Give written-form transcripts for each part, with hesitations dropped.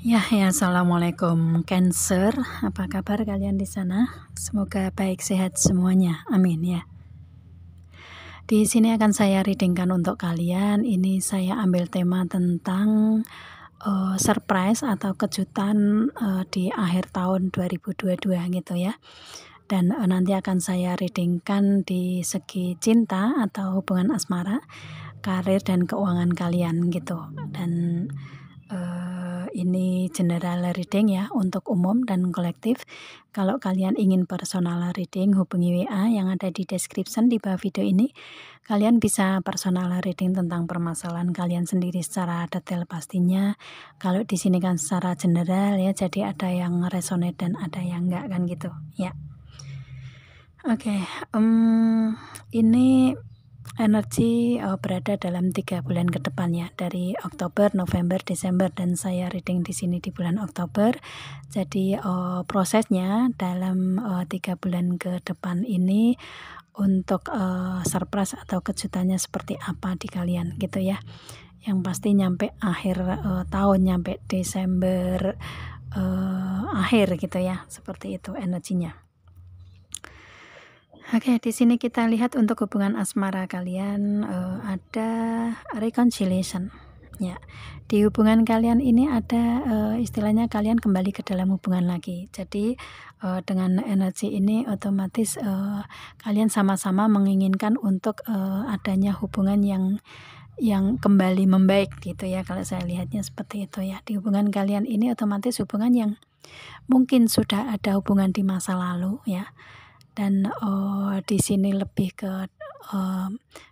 Assalamualaikum Cancer. Apa kabar kalian di sana? Semoga baik sehat semuanya. Amin ya. Di sini akan saya readingkan untuk kalian. Ini saya ambil tema tentang surprise atau kejutan di akhir tahun 2022 gitu ya. Dan nanti akan saya readingkan di segi cinta atau hubungan asmara, karir dan keuangan kalian gitu. Dan ini general reading ya, untuk umum dan kolektif. Kalau kalian ingin personal reading, hubungi WA yang ada di description di bawah video ini. Kalian bisa personal reading tentang permasalahan kalian sendiri secara detail pastinya. Kalau di sini kan secara general ya, jadi ada yang resonate dan ada yang enggak kan gitu ya. Oke, ini energi berada dalam 3 bulan ke depan ya, dari Oktober, November, Desember, dan saya reading di sini di bulan Oktober. Jadi prosesnya dalam 3 bulan ke depan ini untuk surprise atau kejutannya seperti apa di kalian gitu ya. Yang pasti nyampe akhir tahun, nyampe Desember akhir gitu ya, seperti itu energinya. Oke, di sini kita lihat untuk hubungan asmara kalian ada reconciliation. Ya, di hubungan kalian ini ada istilahnya kalian kembali ke dalam hubungan lagi. Jadi dengan energi ini otomatis kalian sama-sama menginginkan untuk adanya hubungan yang kembali membaik gitu ya. Kalau saya lihatnya seperti itu ya. Di hubungan kalian ini otomatis hubungan yang mungkin sudah ada hubungan di masa lalu ya. Dan di sini lebih ke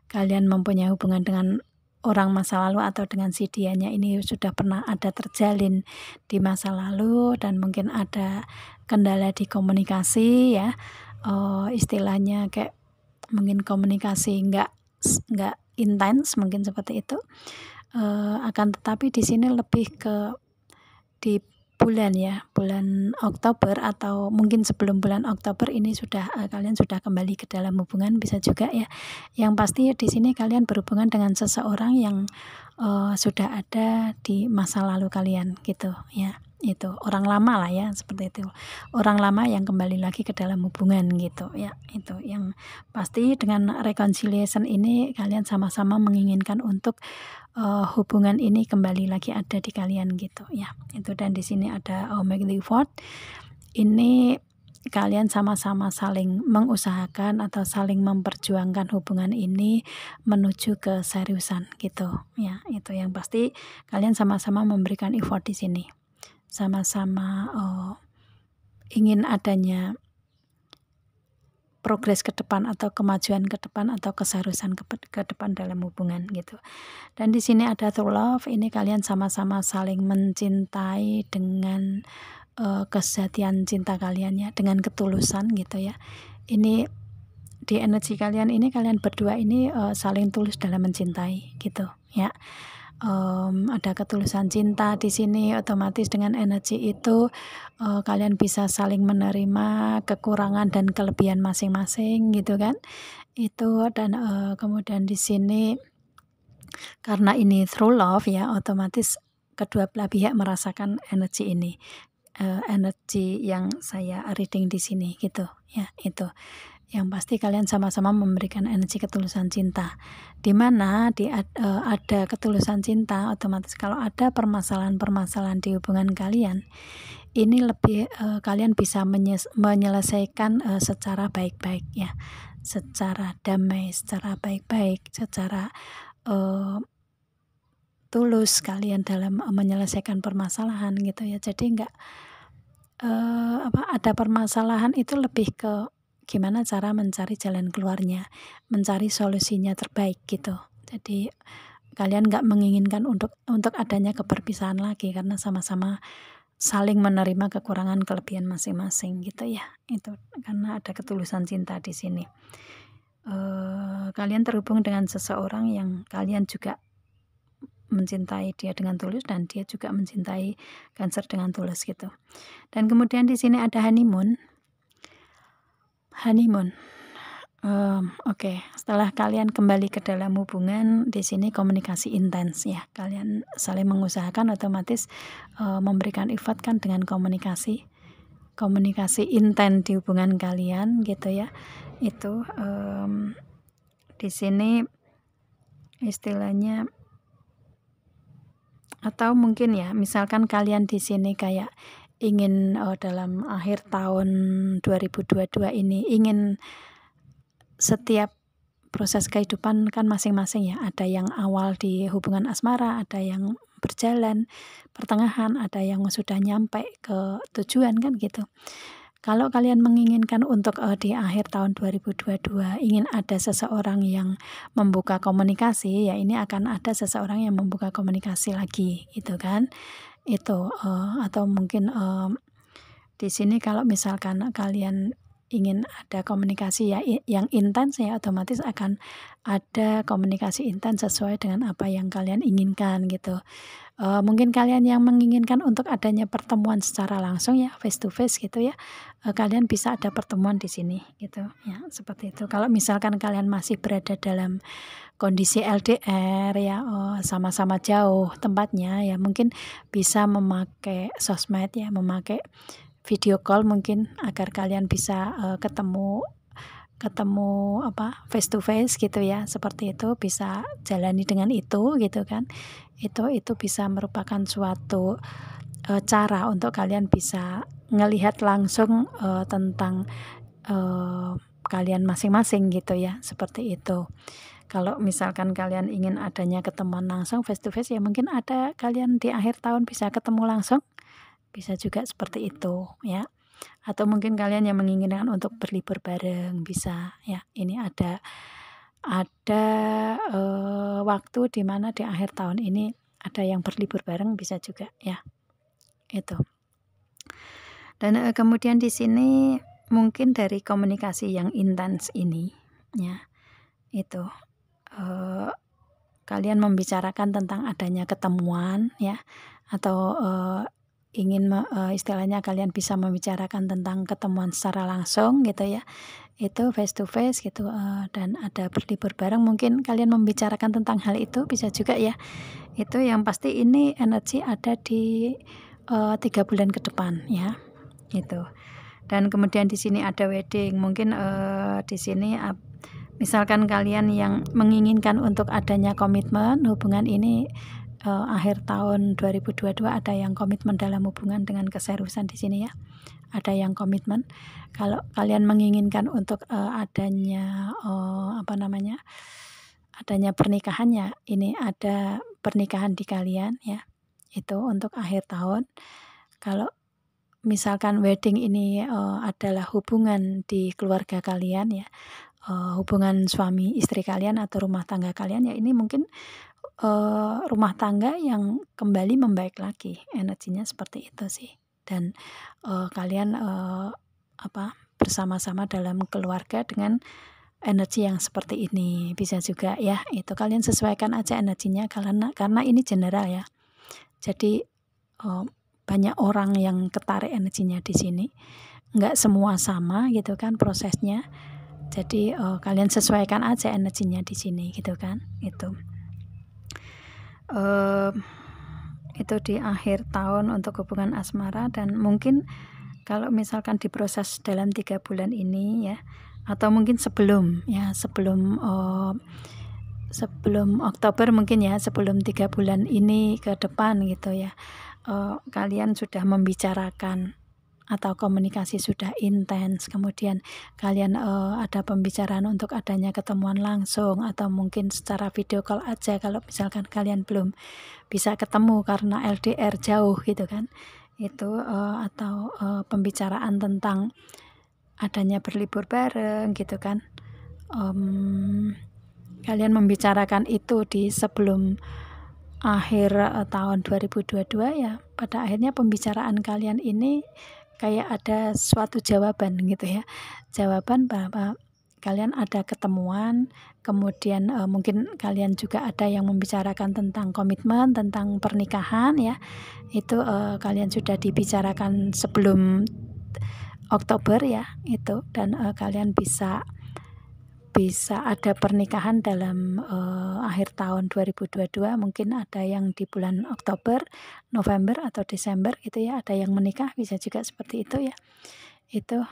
kalian mempunyai hubungan dengan orang masa lalu atau dengan si dianya ini sudah pernah ada terjalin di masa lalu, dan mungkin ada kendala di komunikasi ya, istilahnya kayak mungkin komunikasi nggak intens, mungkin seperti itu. Akan tetapi di sini lebih ke di bulan Oktober atau mungkin sebelum bulan Oktober ini sudah kalian sudah kembali ke dalam hubungan, bisa juga ya. Yang pasti di sini kalian berhubungan dengan seseorang yang sudah ada di masa lalu kalian gitu ya. Itu orang lama lah ya, seperti itu. Orang lama yang kembali lagi ke dalam hubungan gitu ya. Itu yang pasti dengan reconciliation ini kalian sama-sama menginginkan untuk hubungan ini kembali lagi ada di kalian gitu ya. Itu, dan di sini ada make the effort. Ini kalian sama-sama saling mengusahakan atau saling memperjuangkan hubungan ini menuju ke seriusan gitu ya. Itu yang pasti kalian sama-sama memberikan effort di sini. Sama-sama ingin adanya progres ke depan atau kemajuan ke depan atau keseriusan ke depan dalam hubungan gitu. Dan di sini ada true love, ini kalian sama-sama saling mencintai dengan kesejatian cinta kalian ya, dengan ketulusan gitu ya. Ini di energi kalian ini, kalian berdua ini saling tulus dalam mencintai gitu ya. Ada ketulusan cinta di sini, otomatis dengan energi itu kalian bisa saling menerima kekurangan dan kelebihan masing-masing gitu kan. Itu, dan kemudian di sini karena ini true love ya, otomatis kedua belah pihak merasakan energi ini, energi yang saya reading di sini gitu ya. Itu yang pasti kalian sama-sama memberikan energi ketulusan cinta, di mana ada ketulusan cinta, otomatis kalau ada permasalahan-permasalahan di hubungan kalian ini lebih kalian bisa menyelesaikan secara baik-baik ya, secara damai, secara baik-baik, secara tulus kalian dalam menyelesaikan permasalahan gitu ya. Jadi enggak ada permasalahan itu lebih ke gimana cara mencari jalan keluarnya, mencari solusinya terbaik gitu. Jadi kalian nggak menginginkan untuk adanya keberpisahan lagi, karena sama-sama saling menerima kekurangan kelebihan masing-masing gitu ya. Itu karena ada ketulusan cinta di sini. Kalian terhubung dengan seseorang yang kalian juga mencintai dia dengan tulus, dan dia juga mencintai Cancer dengan tulus gitu. Dan kemudian di sini ada honeymoon. Oke. Setelah kalian kembali ke dalam hubungan, di sini komunikasi intens ya. Kalian saling mengusahakan otomatis, memberikan effort kan dengan komunikasi. Komunikasi intens di hubungan kalian gitu ya. Itu, di sini istilahnya atau mungkin ya, misalkan kalian di sini kayak ingin, dalam akhir tahun 2022 ini ingin setiap proses kehidupan kan masing-masing ya, ada yang awal di hubungan asmara, ada yang berjalan, pertengahan, ada yang sudah nyampe ke tujuan kan gitu. Kalau kalian menginginkan untuk, di akhir tahun 2022 ingin ada seseorang yang membuka komunikasi, ya ini akan ada seseorang yang membuka komunikasi lagi gitu kan. Itu, atau mungkin, di sini kalau misalkan kalian ingin ada komunikasi ya yang intens ya otomatis akan ada komunikasi intens sesuai dengan apa yang kalian inginkan gitu. Mungkin kalian yang menginginkan untuk adanya pertemuan secara langsung ya face to face gitu ya, kalian bisa ada pertemuan di sini gitu ya, seperti itu. Kalau misalkan kalian masih berada dalam kondisi LDR ya, sama-sama jauh tempatnya ya mungkin bisa memakai sosmed ya, memakai video call mungkin agar kalian bisa, ketemu face to face gitu ya, seperti itu bisa jalani dengan itu gitu kan. Itu bisa merupakan suatu, cara untuk kalian bisa ngelihat langsung, tentang, kalian masing-masing gitu ya, seperti itu. Kalau misalkan kalian ingin adanya ketemuan langsung face to face ya mungkin ada kalian di akhir tahun bisa ketemu langsung, bisa juga seperti itu ya. Atau mungkin kalian yang menginginkan untuk berlibur bareng bisa ya. Ini ada, waktu di mana di akhir tahun ini ada yang berlibur bareng bisa juga ya, itu. Dan, kemudian di sini mungkin dari komunikasi yang intens ini ya, itu, kalian membicarakan tentang adanya ketemuan ya, atau, ingin istilahnya kalian bisa membicarakan tentang ketemuan secara langsung gitu ya, itu face to face gitu, dan ada berlibur bareng mungkin kalian membicarakan tentang hal itu bisa juga ya. Itu yang pasti ini energi ada di, 3 bulan ke depan ya, gitu. Dan kemudian di sini ada wedding mungkin, di sini misalkan kalian yang menginginkan untuk adanya komitmen hubungan ini, akhir tahun 2022 ada yang komitmen dalam hubungan dengan keseriusan di sini ya, ada yang komitmen. Kalau kalian menginginkan untuk, adanya, adanya pernikahannya, ini ada pernikahan di kalian ya, itu untuk akhir tahun. Kalau misalkan wedding ini, adalah hubungan di keluarga kalian ya, hubungan suami istri kalian atau rumah tangga kalian ya ini mungkin, rumah tangga yang kembali membaik lagi, energinya seperti itu sih. Dan, kalian, bersama-sama dalam keluarga dengan energi yang seperti ini, bisa juga ya, itu kalian sesuaikan aja energinya karena ini general ya. Jadi, banyak orang yang ketarik energinya di sini, nggak semua sama gitu kan prosesnya. Jadi, kalian sesuaikan aja energinya di sini gitu kan, itu. Itu di akhir tahun untuk hubungan asmara dan mungkin kalau misalkan diproses dalam 3 bulan ini ya, atau mungkin sebelum ya, sebelum Oktober mungkin ya, sebelum 3 bulan ini ke depan gitu ya, kalian sudah membicarakan atau komunikasi sudah intens, kemudian kalian, ada pembicaraan untuk adanya ketemuan langsung atau mungkin secara video call aja kalau misalkan kalian belum bisa ketemu karena LDR jauh gitu kan. Itu, atau, pembicaraan tentang adanya berlibur bareng gitu kan. Kalian membicarakan itu di sebelum akhir, tahun 2022 ya, pada akhirnya pembicaraan kalian ini kayak ada suatu jawaban gitu ya. Jawaban bahwa kalian ada ketemuan, kemudian, mungkin kalian juga ada yang membicarakan tentang komitmen, tentang pernikahan ya. Itu, kalian sudah dibicarakan sebelum Oktober ya, itu dan, kalian bisa bisa ada pernikahan dalam akhir tahun 2022, mungkin ada yang di bulan Oktober, November atau Desember gitu ya, ada yang menikah, bisa juga seperti itu ya. Itu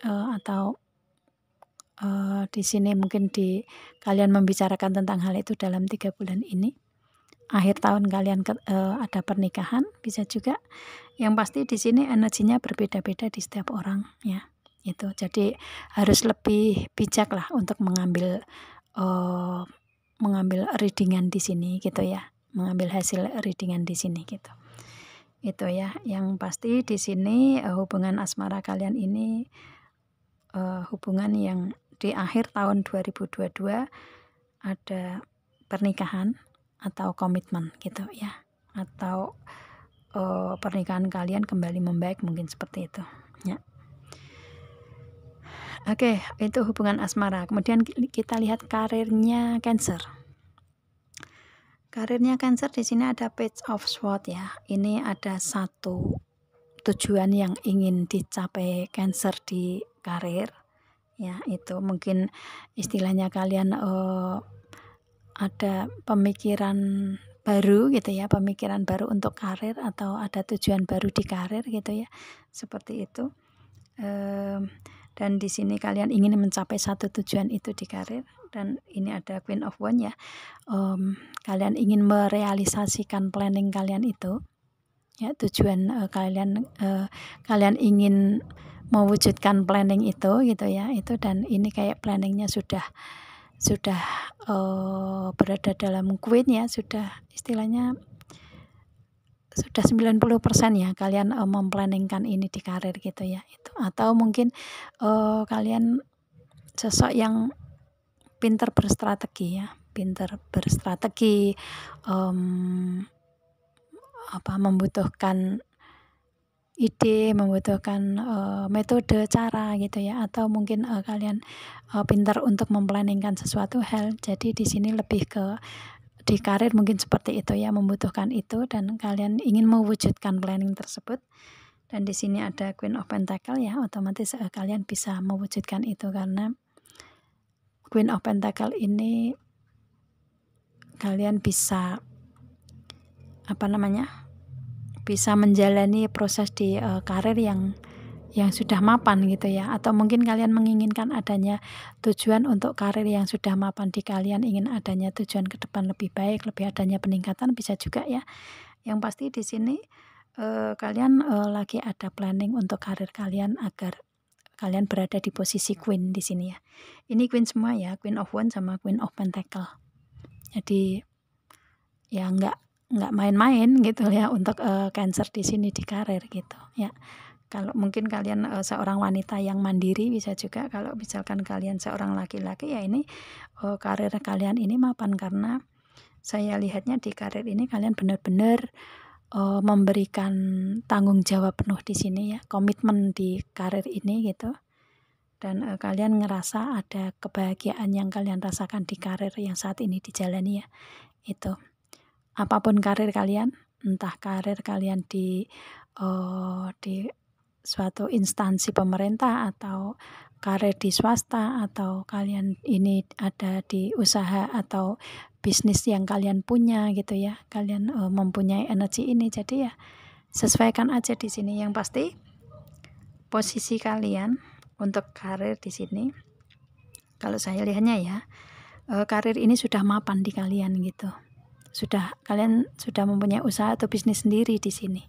atau di sini mungkin kalian membicarakan tentang hal itu dalam 3 bulan ini. Akhir tahun kalian ada pernikahan, bisa juga. Yang pasti di sini energinya berbeda-beda di setiap orang ya. Itu. Jadi harus lebih bijak lah untuk mengambil readingan di sini gitu ya. Mengambil hasil readingan di sini gitu. Itu ya. Yang pasti di sini hubungan asmara kalian ini hubungan yang di akhir tahun 2022 ada pernikahan atau komitmen gitu ya, atau pernikahan kalian kembali membaik, mungkin seperti itu ya. Oke, itu hubungan asmara. Kemudian kita lihat karirnya Cancer. Karirnya Cancer di sini ada Page of Swords ya. Ini ada satu tujuan yang ingin dicapai Cancer di karir ya. Itu mungkin istilahnya kalian ada pemikiran baru gitu ya, pemikiran baru untuk karir, atau ada tujuan baru di karir gitu ya, seperti itu. Dan di sini kalian ingin mencapai satu tujuan itu di karir, dan ini ada Queen of Wands ya. Kalian ingin merealisasikan planning kalian itu ya, tujuan kalian ingin mewujudkan planning itu gitu ya, itu. Dan ini kayak planningnya sudah berada dalam Queen ya, sudah istilahnya sudah 90% ya kalian memplanningkan ini di karir gitu ya. Itu. Atau mungkin kalian sosok yang pintar berstrategi ya, pintar berstrategi, membutuhkan ide, membutuhkan metode, cara gitu ya. Atau mungkin kalian pintar untuk memplanningkan sesuatu hal. Jadi di sini lebih ke di karir mungkin seperti itu ya, membutuhkan itu, dan kalian ingin mewujudkan planning tersebut. Dan di sini ada Queen of Pentacle ya, otomatis kalian bisa mewujudkan itu, karena Queen of Pentacle ini kalian bisa bisa menjalani proses di karir yang sudah mapan gitu ya. Atau mungkin kalian menginginkan adanya tujuan untuk karir yang sudah mapan di kalian, ingin adanya tujuan ke depan lebih baik, lebih adanya peningkatan, bisa juga ya. Yang pasti di sini kalian lagi ada planning untuk karir kalian agar kalian berada di posisi Queen di sini ya. Ini Queen semua ya, Queen of Wands sama Queen of Pentacle. Jadi ya nggak main-main gitu ya untuk Cancer di sini di karir gitu ya. Kalau mungkin kalian seorang wanita yang mandiri, bisa juga. Kalau misalkan kalian seorang laki-laki ya, ini karir kalian ini mapan, karena saya lihatnya di karir ini kalian benar-benar memberikan tanggung jawab penuh di sini ya, komitmen di karir ini gitu. Dan kalian ngerasa ada kebahagiaan yang kalian rasakan di karir yang saat ini dijalani ya. Itu. Apapun karir kalian, entah karir kalian di suatu instansi pemerintah, atau karir di swasta, atau kalian ini ada di usaha atau bisnis yang kalian punya gitu ya, kalian mempunyai energi ini. Jadi ya sesuaikan aja di sini. Yang pasti posisi kalian untuk karir di sini, kalau saya lihatnya ya, karir ini sudah mapan di kalian gitu. Kalian sudah mempunyai usaha atau bisnis sendiri di sini.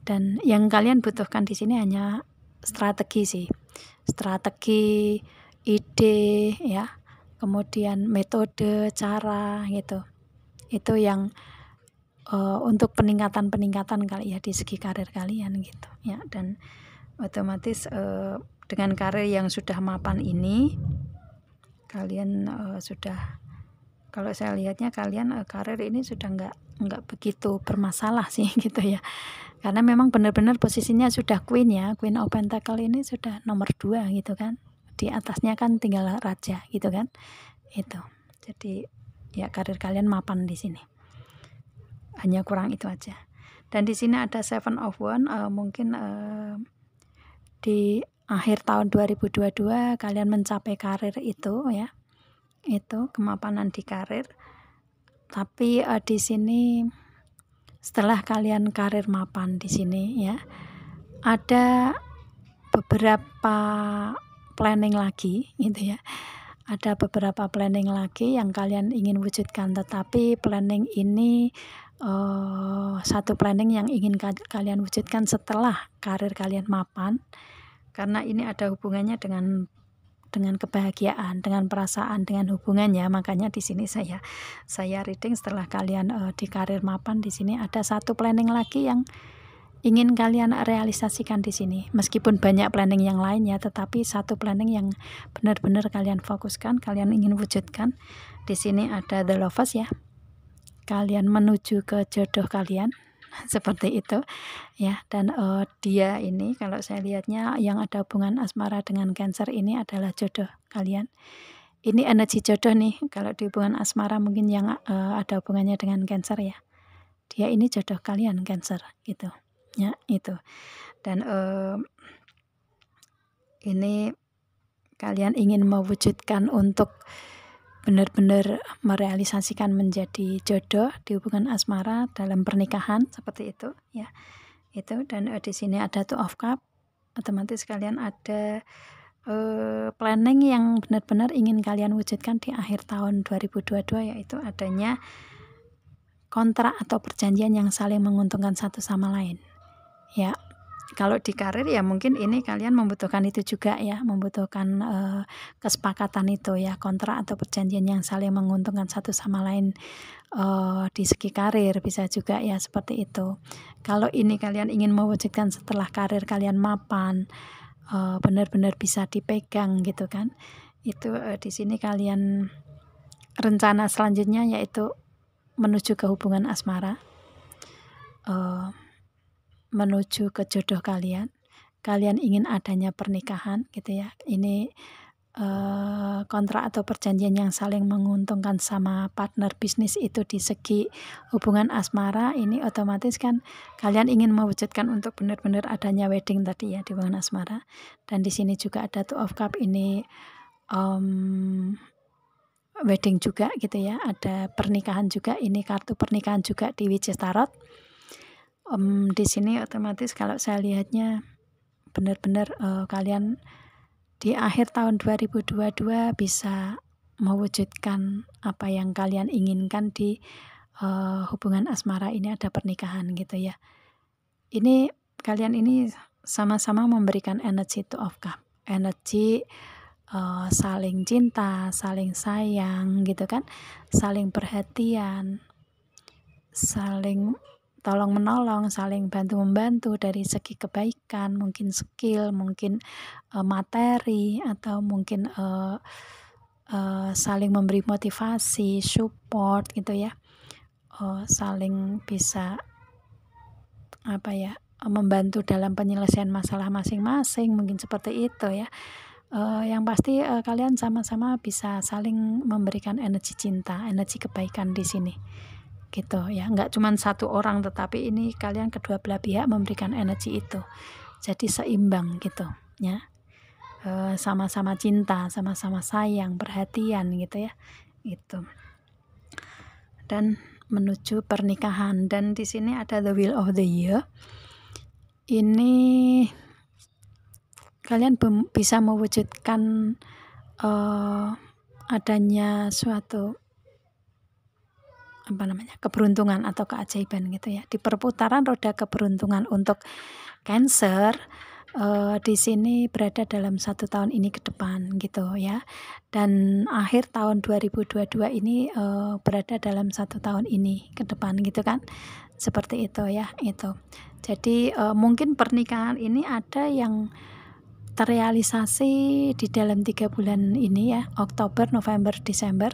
Dan yang kalian butuhkan di sini hanya strategi sih. Strategi, ide ya. Kemudian metode, cara gitu. Itu yang untuk peningkatan kali ya di segi karir kalian gitu ya. Dan otomatis dengan karir yang sudah mapan ini, kalian sudah, kalau saya lihatnya kalian karir ini sudah nggak begitu bermasalah sih gitu ya, karena memang benar-benar posisinya sudah Queen ya, Queen of Pentacle ini sudah nomor 2 gitu kan, di atasnya kan tinggal Raja gitu kan. Itu jadi ya karir kalian mapan di sini, hanya kurang itu aja. Dan di sini ada Seven of Wands, mungkin di akhir tahun 2022 kalian mencapai karir itu ya, itu kemapanan di karir. Tapi di sini setelah kalian karir mapan di sini ya, ada beberapa planning lagi gitu ya. Ada beberapa planning lagi yang kalian ingin wujudkan, tetapi planning ini satu planning yang ingin kalian wujudkan setelah karir kalian mapan, karena ini ada hubungannya dengan kebahagiaan, dengan perasaan, dengan hubungannya. Makanya di sini saya reading setelah kalian di karir mapan, di sini ada satu planning lagi yang ingin kalian realisasikan di sini. Meskipun banyak planning yang lain ya, tetapi satu planning yang benar-benar kalian fokuskan, kalian ingin wujudkan. Di sini ada The Lovers ya. Kalian menuju ke jodoh kalian. Seperti itu ya. Dan dia ini kalau saya lihatnya yang ada hubungan asmara dengan Cancer ini adalah jodoh kalian. Ini energi jodoh nih. Kalau di hubungan asmara mungkin yang ada hubungannya dengan Cancer ya. Dia ini jodoh kalian Cancer gitu. Ya itu. Dan ini kalian ingin mewujudkan untuk benar-benar merealisasikan menjadi jodoh di hubungan asmara dalam pernikahan seperti itu ya. Itu. Dan di sini ada Two of Cups. Otomatis kalian ada planning yang benar-benar ingin kalian wujudkan di akhir tahun 2022, yaitu adanya kontrak atau perjanjian yang saling menguntungkan satu sama lain. Ya, kalau di karir ya mungkin ini kalian membutuhkan itu juga ya, membutuhkan kesepakatan itu ya, kontrak atau perjanjian yang saling menguntungkan satu sama lain di segi karir bisa juga ya seperti itu. Kalau ini kalian ingin mewujudkan setelah karir kalian mapan, benar-benar bisa dipegang gitu kan. Itu di sini kalian rencana selanjutnya yaitu menuju ke hubungan asmara. Menuju ke jodoh kalian ingin adanya pernikahan gitu ya. Ini kontrak atau perjanjian yang saling menguntungkan sama partner bisnis itu di segi hubungan asmara. Ini otomatis kan kalian ingin mewujudkan untuk benar-benar adanya wedding tadi ya di hubungan asmara. Dan di sini juga ada Two of Cups, ini wedding juga gitu ya, ada pernikahan juga, ini kartu pernikahan juga di Witches Tarot. Di sini otomatis kalau saya lihatnya benar-benar kalian di akhir tahun 2022 bisa mewujudkan apa yang kalian inginkan di hubungan asmara ini, ada pernikahan gitu ya. Ini kalian ini sama-sama memberikan energi Two of Cups, energi saling cinta, saling sayang gitu kan, saling perhatian, saling tolong menolong, saling bantu membantu dari segi kebaikan, mungkin skill, mungkin materi, atau mungkin saling memberi motivasi, support gitu ya, saling bisa apa ya, membantu dalam penyelesaian masalah masing-masing, mungkin seperti itu ya. Yang pasti kalian sama-sama bisa saling memberikan energi cinta, energi kebaikan di sini gitu ya. Nggak cuma satu orang, tetapi ini kalian kedua belah pihak memberikan energi itu, jadi seimbang gitu ya. Sama-sama cinta, sama-sama sayang, perhatian gitu ya, itu. Dan menuju pernikahan. Dan di sini ada the Wheel of the Year. Ini kalian bisa mewujudkan adanya suatu keberuntungan atau keajaiban gitu ya. Di perputaran roda keberuntungan untuk Cancer di sini berada dalam 1 tahun ini ke depan gitu ya. Dan akhir tahun 2022 ini berada dalam 1 tahun ini ke depan gitu kan. Seperti itu ya, itu. Jadi mungkin pernikahan ini ada yang terrealisasi di dalam 3 bulan ini ya, Oktober, November, Desember,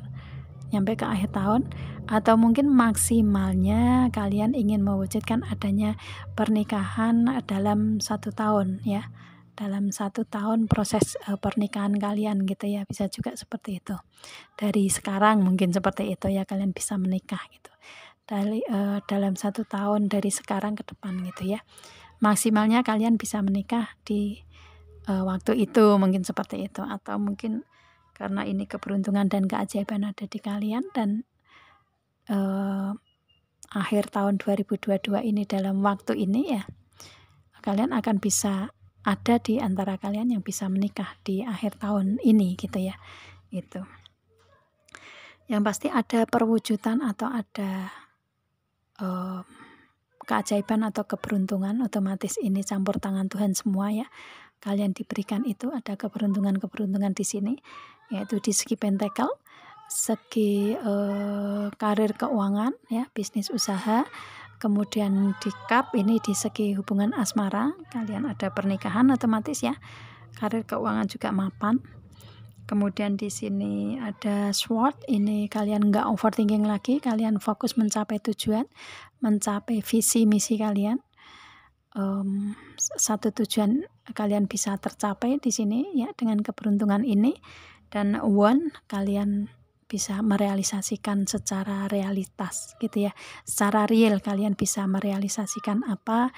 nyampe ke akhir tahun, atau mungkin maksimalnya kalian ingin mewujudkan adanya pernikahan dalam 1 tahun ya, dalam 1 tahun proses pernikahan kalian gitu ya, bisa juga seperti itu. Dari sekarang mungkin seperti itu ya, kalian bisa menikah gitu dalam 1 tahun dari sekarang ke depan gitu ya. Maksimalnya kalian bisa menikah di waktu itu, mungkin seperti itu. Atau mungkin karena ini keberuntungan dan keajaiban ada di kalian, dan akhir tahun 2022 ini, dalam waktu ini ya, kalian akan bisa ada di antara kalian yang bisa menikah di akhir tahun ini gitu ya. Itu yang pasti ada perwujudan atau ada keajaiban atau keberuntungan, otomatis ini campur tangan Tuhan semua ya. Kalian diberikan itu ada keberuntungan-keberuntungan di sini, yaitu di segi pentakel, segi karir keuangan ya, bisnis usaha. Kemudian di cup ini di segi hubungan asmara, kalian ada pernikahan otomatis ya. Karir keuangan juga mapan. Kemudian di sini ada sword, ini kalian nggak overthinking lagi, kalian fokus mencapai tujuan, mencapai visi misi kalian. Satu tujuan kalian bisa tercapai di sini ya dengan keberuntungan ini. Dan one, kalian bisa merealisasikan secara realitas gitu ya, secara real kalian bisa merealisasikan apa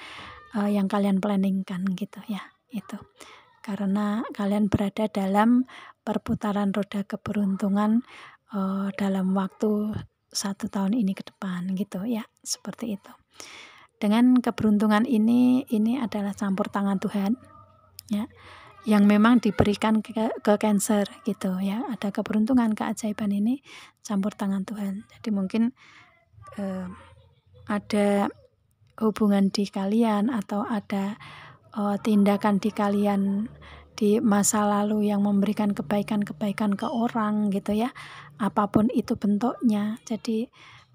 yang kalian planningkan gitu ya. Itu karena kalian berada dalam perputaran roda keberuntungan dalam waktu 1 tahun ini ke depan gitu ya, seperti itu. Dengan keberuntungan ini adalah campur tangan Tuhan ya, yang memang diberikan ke Cancer gitu ya. Ada keberuntungan, keajaiban ini campur tangan Tuhan. Jadi mungkin ada hubungan di kalian atau ada tindakan di kalian di masa lalu yang memberikan kebaikan-kebaikan ke orang gitu ya, apapun itu bentuknya. Jadi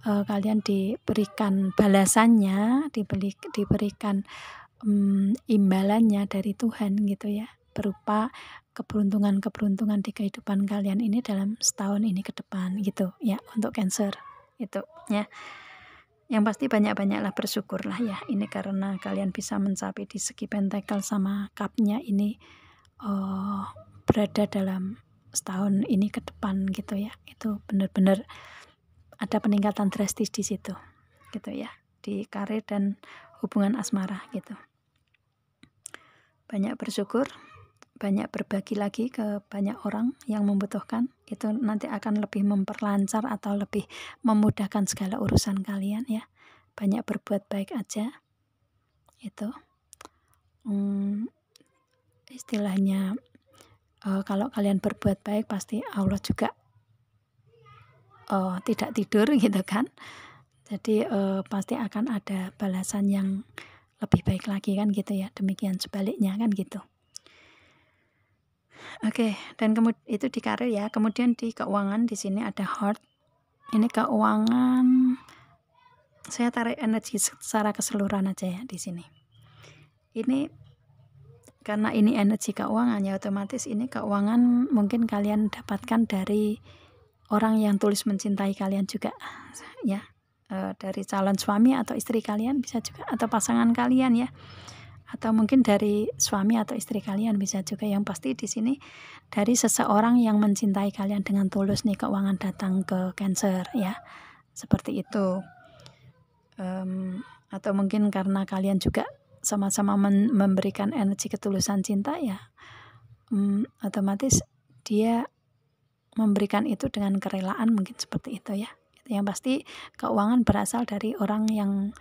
kalian diberikan balasannya, diberikan imbalannya dari Tuhan gitu ya, berupa keberuntungan-keberuntungan di kehidupan kalian ini dalam setahun ini ke depan gitu ya, untuk Cancer itu ya. Yang pasti banyak-banyaklah bersyukurlah ya, ini karena kalian bisa mencapai di segi pentakel sama cupnya ini berada dalam setahun ini ke depan gitu ya. Itu benar-benar ada peningkatan drastis di situ gitu ya, di karir dan hubungan asmara gitu. Banyak bersyukur, banyak berbagi lagi ke banyak orang yang membutuhkan, itu nanti akan lebih memperlancar atau lebih memudahkan segala urusan kalian ya. Banyak berbuat baik aja itu. Istilahnya kalau kalian berbuat baik pasti Allah juga tidak tidur gitu kan. Jadi pasti akan ada balasan yang lebih baik lagi kan gitu ya. Demikian sebaliknya kan gitu. Oke, dan kemudian itu di karir ya. Kemudian di keuangan di sini ada heart. Ini keuangan, saya tarik energi secara keseluruhan aja ya di sini. Ini karena ini energi keuangan ya, otomatis ini keuangan mungkin kalian dapatkan dari orang yang tulus mencintai kalian juga ya. Dari calon suami atau istri kalian bisa juga, atau pasangan kalian ya. Atau mungkin dari suami atau istri kalian bisa juga. Yang pasti di sini dari seseorang yang mencintai kalian dengan tulus nih, keuangan datang ke Cancer ya, seperti itu. Atau mungkin karena kalian juga sama-sama memberikan energi ketulusan cinta ya, otomatis dia memberikan itu dengan kerelaan, mungkin seperti itu ya. Yang pasti keuangan berasal dari orang yang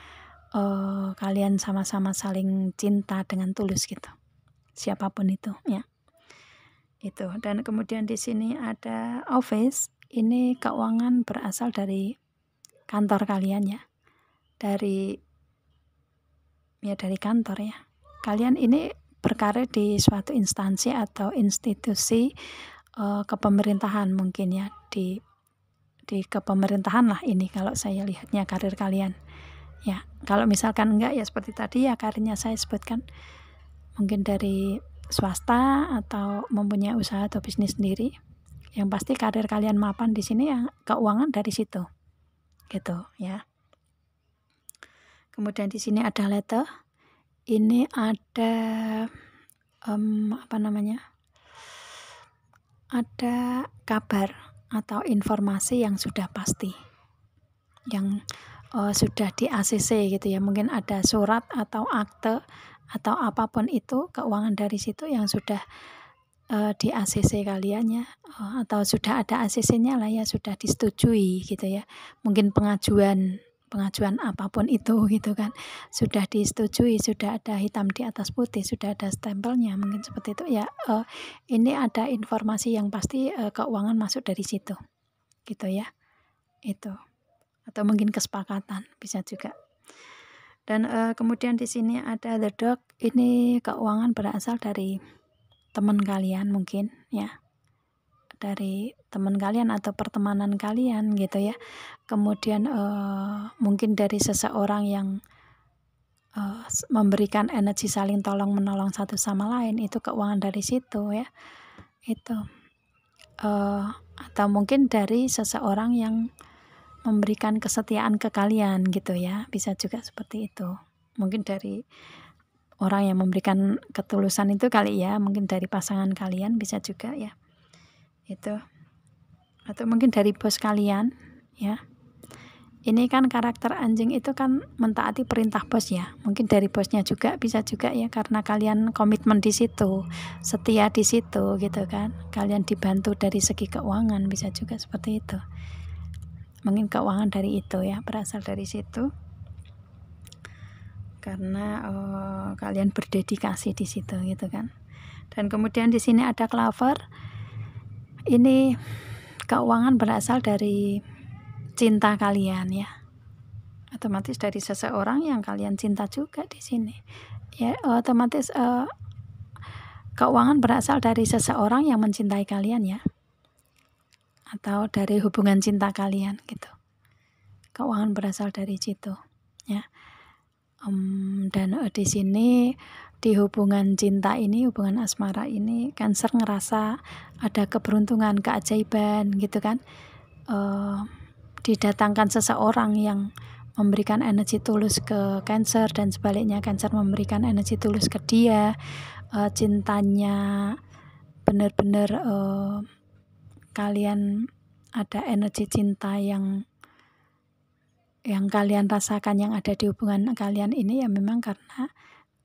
kalian sama-sama saling cinta dengan tulus gitu, siapapun itu ya. Itu. Dan kemudian di sini ada office, ini keuangan berasal dari kantor kalian ya, dari kantor ya. Kalian ini berkarir di suatu instansi atau institusi kepemerintahan mungkin ya, di kepemerintahan lah ini kalau saya lihatnya karir kalian. Ya, kalau misalkan enggak ya seperti tadi ya karirnya saya sebutkan, mungkin dari swasta atau mempunyai usaha atau bisnis sendiri. Yang pasti karir kalian mapan di sini ya, keuangan dari situ. Gitu ya. Kemudian di sini ada letter. Ini ada ada kabar atau informasi yang sudah pasti, yang sudah di ACC gitu ya, mungkin ada surat atau akte atau apapun itu keuangan dari situ yang sudah di ACC kalian ya, atau sudah ada ACC-nya lah ya, sudah disetujui gitu ya, mungkin pengajuan apapun itu gitu kan, sudah disetujui, sudah ada hitam di atas putih, sudah ada stempelnya, mungkin seperti itu ya. Ini ada informasi yang pasti keuangan masuk dari situ gitu ya, itu. Atau mungkin kesepakatan bisa juga. Dan kemudian di sini ada the dog, ini keuangan berasal dari teman kalian mungkin ya, dari teman kalian atau pertemanan kalian gitu ya. Kemudian mungkin dari seseorang yang memberikan energi saling tolong menolong satu sama lain, itu keuangan dari situ ya, itu. Atau mungkin dari seseorang yang memberikan kesetiaan ke kalian gitu ya, bisa juga seperti itu. Mungkin dari orang yang memberikan ketulusan itu kali ya, mungkin dari pasangan kalian bisa juga ya, itu. Atau mungkin dari bos kalian ya. Ini kan karakter anjing itu kan mentaati perintah bos ya, mungkin dari bosnya juga bisa juga ya, karena kalian komitmen di situ, setia di situ gitu kan, kalian dibantu dari segi keuangan, bisa juga seperti itu. Mungkin keuangan dari itu ya, berasal dari situ karena kalian berdedikasi di situ gitu kan. Dan kemudian di sini ada clover, ini keuangan berasal dari cinta kalian ya, otomatis dari seseorang yang kalian cinta juga di sini ya, otomatis keuangan berasal dari seseorang yang mencintai kalian ya, atau dari hubungan cinta kalian gitu. Keuangan berasal dari situ ya. Dan di sini di hubungan cinta ini, hubungan asmara ini, Cancer ngerasa ada keberuntungan, keajaiban gitu kan. Didatangkan seseorang yang memberikan energi tulus ke Cancer dan sebaliknya Cancer memberikan energi tulus ke dia. Cintanya benar-benar kalian ada energi cinta yang kalian rasakan, yang ada di hubungan kalian ini ya, memang karena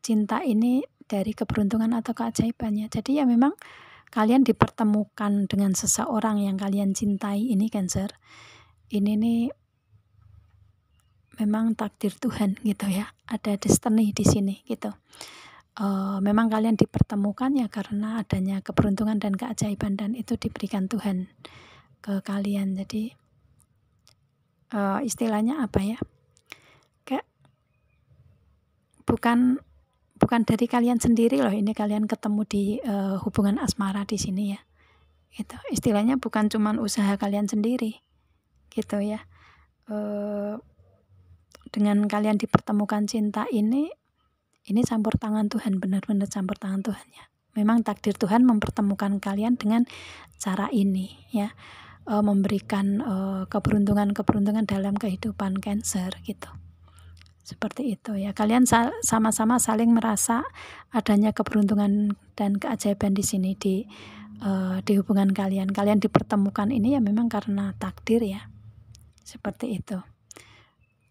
cinta ini dari keberuntungan atau keajaibannya. Jadi ya memang kalian dipertemukan dengan seseorang yang kalian cintai ini Cancer. Ini nih memang takdir Tuhan gitu ya, ada destiny di sini gitu. Memang kalian dipertemukan ya karena adanya keberuntungan dan keajaiban, dan itu diberikan Tuhan ke kalian. Jadi istilahnya apa ya, kayak bukan dari kalian sendiri loh, ini kalian ketemu di hubungan asmara di sini ya, itu istilahnya bukan cuman usaha kalian sendiri gitu ya. Dengan kalian dipertemukan cinta ini campur tangan Tuhan, benar-benar campur tangan Tuhan ya. Memang takdir Tuhan mempertemukan kalian dengan cara ini ya, memberikan keberuntungan dalam kehidupan Cancer gitu. Seperti itu ya, kalian sama-sama saling merasa adanya keberuntungan dan keajaiban di sini di hubungan kalian. Kalian dipertemukan ini ya memang karena takdir ya, seperti itu,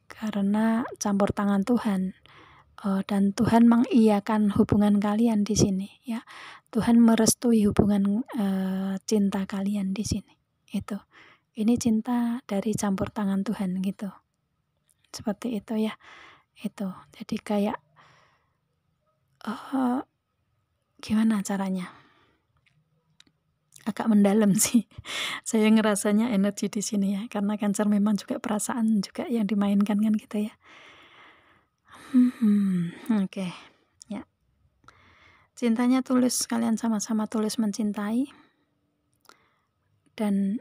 karena campur tangan Tuhan. Dan Tuhan mengiyakan hubungan kalian di sini ya. Tuhan merestui hubungan cinta kalian di sini. Itu. Ini cinta dari campur tangan Tuhan gitu. Seperti itu ya. Itu. Jadi kayak gimana caranya? Agak mendalam sih. Saya ngerasanya energi di sini ya, karena Cancer memang juga perasaan juga yang dimainkan kan gitu ya. Oke. Ya. Cintanya tulus, kalian sama-sama tulus mencintai. Dan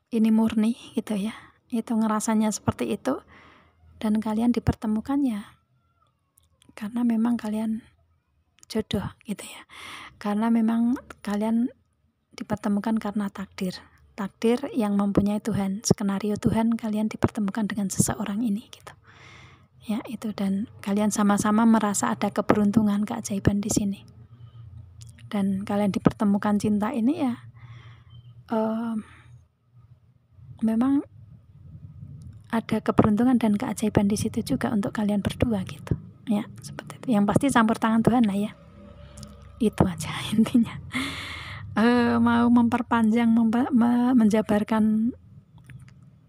ini murni gitu ya. Itu ngerasanya seperti itu. Dan kalian dipertemukan ya karena memang kalian jodoh gitu ya. Karena memang kalian dipertemukan karena takdir. Takdir yang mempunyai Tuhan, skenario Tuhan, kalian dipertemukan dengan seseorang ini gitu. Ya, itu, dan kalian sama-sama merasa ada keberuntungan, keajaiban di sini. Dan kalian dipertemukan cinta ini ya memang ada keberuntungan dan keajaiban di situ juga untuk kalian berdua gitu ya, seperti itu. Yang pasti campur tangan Tuhan lah ya, itu aja intinya. Mau memperpanjang menjabarkan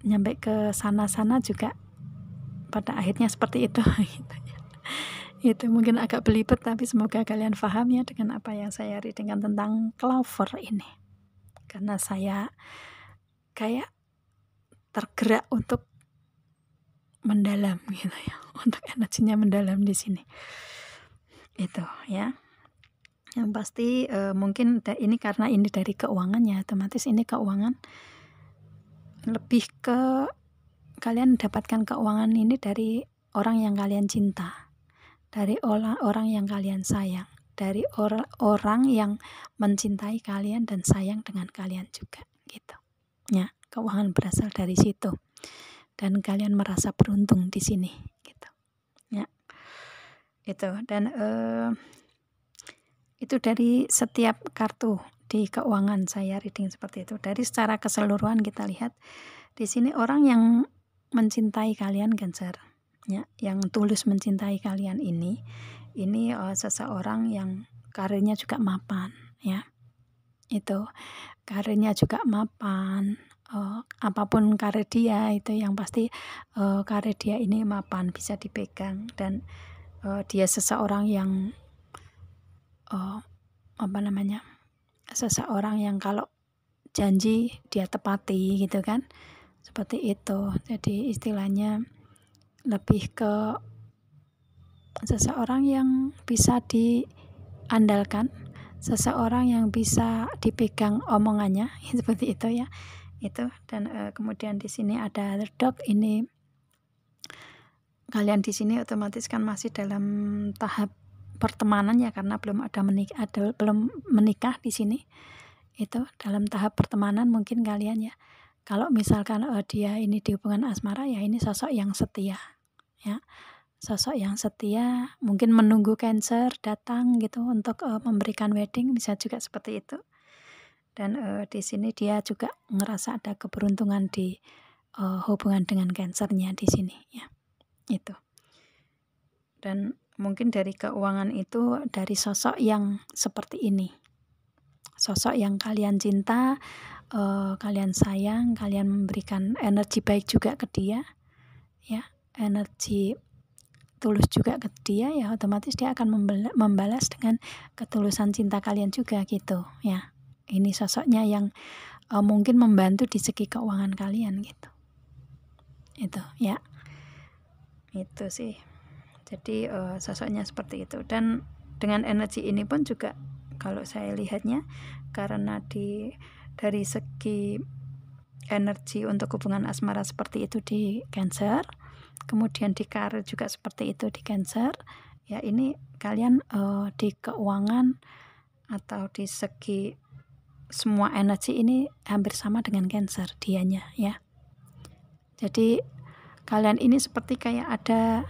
nyampe ke sana-sana juga pada akhirnya seperti itu gitu ya. Itu mungkin agak belibet, tapi semoga kalian paham ya dengan apa yang saya readingkan tentang clover ini, karena saya kayak tergerak untuk mendalam gitu ya, untuk energinya mendalam di sini itu ya. Yang pasti mungkin ini karena ini dari keuangan ya, otomatis ini keuangan lebih ke kalian dapatkan keuangan ini dari orang yang kalian cinta, dari orang yang kalian sayang, dari orang yang mencintai kalian dan sayang dengan kalian juga gitu ya. Keuangan berasal dari situ dan kalian merasa beruntung di sini gitu ya. Itu dan itu dari setiap kartu di keuangan saya reading seperti itu. Dari secara keseluruhan kita lihat di sini orang yang mencintai kalian Cancer ya, yang tulus mencintai kalian ini seseorang yang karirnya juga mapan ya. Itu karirnya juga mapan, apapun karir dia itu yang pasti karir dia ini mapan, bisa dipegang, dan dia seseorang yang seseorang yang kalau janji dia tepati gitu kan, seperti itu. Jadi istilahnya lebih ke seseorang yang bisa diandalkan, seseorang yang bisa dipegang omongannya seperti itu ya. Itu dan kemudian di sini ada the dog. Ini kalian di sini otomatis kan masih dalam tahap pertemanan ya, karena belum menikah di sini. Itu dalam tahap pertemanan mungkin kalian ya. Kalau misalkan dia ini di hubungan asmara ya, ini sosok yang setia ya. Sosok yang setia, mungkin menunggu Cancer datang gitu untuk memberikan wedding, bisa juga seperti itu. Dan di sini dia juga ngerasa ada keberuntungan di hubungan dengan Cancernya di sini ya. Itu. Dan mungkin dari keuangan itu dari sosok yang seperti ini, sosok yang kalian cinta, kalian sayang, kalian memberikan energi baik juga ke dia ya, energi tulus juga ke dia ya, otomatis dia akan membalas dengan ketulusan cinta kalian juga gitu ya. Ini sosoknya yang mungkin membantu di segi keuangan kalian gitu. Itu ya, itu sih. Jadi sosoknya seperti itu. Dan dengan energi ini pun juga kalau saya lihatnya, karena dari segi energi untuk hubungan asmara seperti itu di Cancer, kemudian di karir juga seperti itu di Cancer ya, ini kalian di keuangan atau di segi semua energi ini hampir sama dengan Cancer dianya ya. Jadi kalian ini seperti kayak ada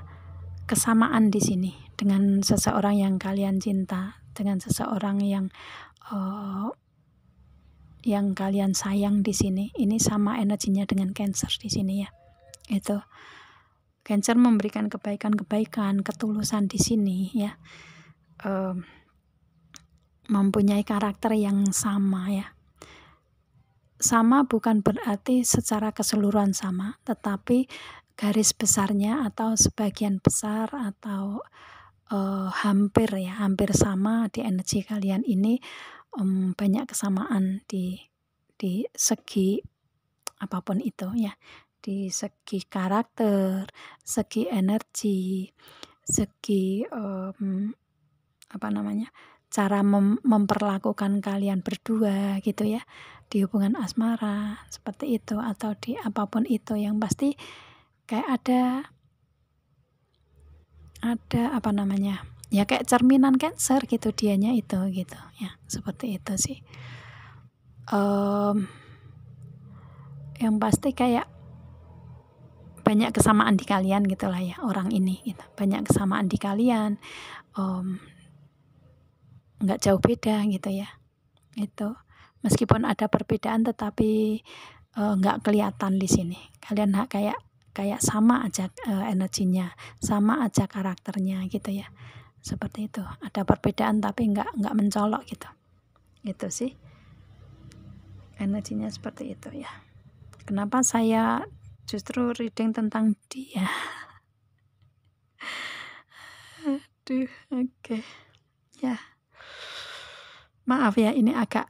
kesamaan di sini dengan seseorang yang kalian cinta, dengan seseorang yang kalian sayang di sini. Ini sama energinya dengan Cancer di sini ya. Itu Cancer memberikan kebaikan-kebaikan, ketulusan di sini ya. Mempunyai karakter yang sama ya. Sama bukan berarti secara keseluruhan sama, tetapi garis besarnya atau sebagian besar atau hampir sama di energi kalian ini. Banyak kesamaan di segi apapun itu ya, di segi karakter, segi energi, segi cara memperlakukan kalian berdua gitu ya, di hubungan asmara seperti itu, atau di apapun itu. Yang pasti kayak ada ya, kayak cerminan Cancer gitu dianya itu gitu ya, seperti itu sih. Yang pasti kayak banyak kesamaan di kalian gitulah ya, orang ini gitu. Banyak kesamaan di kalian, nggak jauh beda gitu ya. Itu meskipun ada perbedaan tetapi nggak kelihatan di sini. Kalian kayak kayak sama aja energinya, sama aja karakternya gitu ya. Seperti itu. Ada perbedaan tapi nggak mencolok gitu. Itu sih. Energinya seperti itu ya. Kenapa saya justru reading tentang dia? Aduh, oke. Ya. Maaf ya, ini agak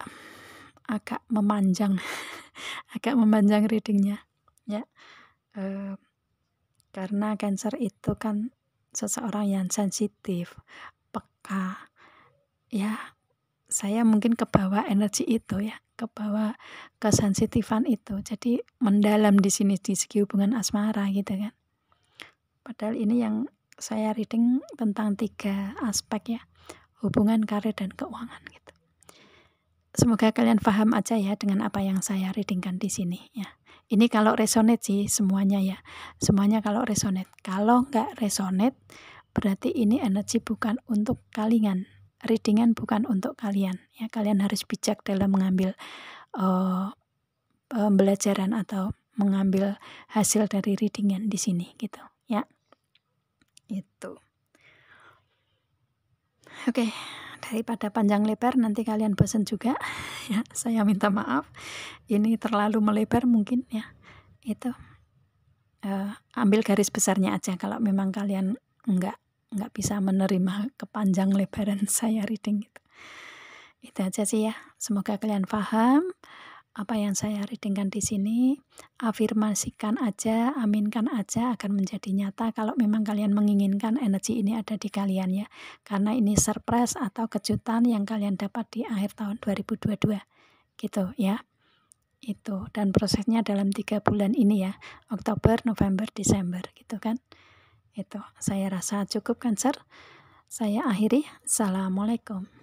memanjang. Agak memanjang readingnya. Ya. Karena Cancer itu kan seseorang yang sensitif, peka. Ya, saya mungkin kebawa energi itu ya, kebawa kesensitifan itu. Jadi mendalam di sini di segi hubungan asmara gitu kan. Padahal ini yang saya reading tentang 3 aspek ya, hubungan, karir, dan keuangan gitu. Semoga kalian paham aja ya dengan apa yang saya readingkan di sini ya. Ini kalau resonate sih semuanya ya, semuanya kalau resonate. Kalau nggak resonate berarti ini energi bukan untuk kalian. Readingan bukan untuk kalian ya. Kalian harus bijak dalam mengambil pembelajaran atau mengambil hasil dari readingan di sini gitu ya. Itu. Oke, daripada panjang lebar nanti kalian bosan juga ya. Saya minta maaf. Ini terlalu melebar mungkin ya. Itu ambil garis besarnya aja kalau memang kalian nggak bisa menerima kepanjang lebaran saya reading gitu. Itu aja sih ya. Semoga kalian paham apa yang saya readingkan di sini. Afirmasikan aja, aminkan aja agar menjadi nyata kalau memang kalian menginginkan energi ini ada di kalian ya. Karena ini surprise atau kejutan yang kalian dapat di akhir tahun 2022. Gitu ya. Itu, dan prosesnya dalam 3 bulan ini ya, Oktober, November, Desember gitu kan. Itu, saya rasa cukup Cancer. Saya akhiri. Assalamualaikum.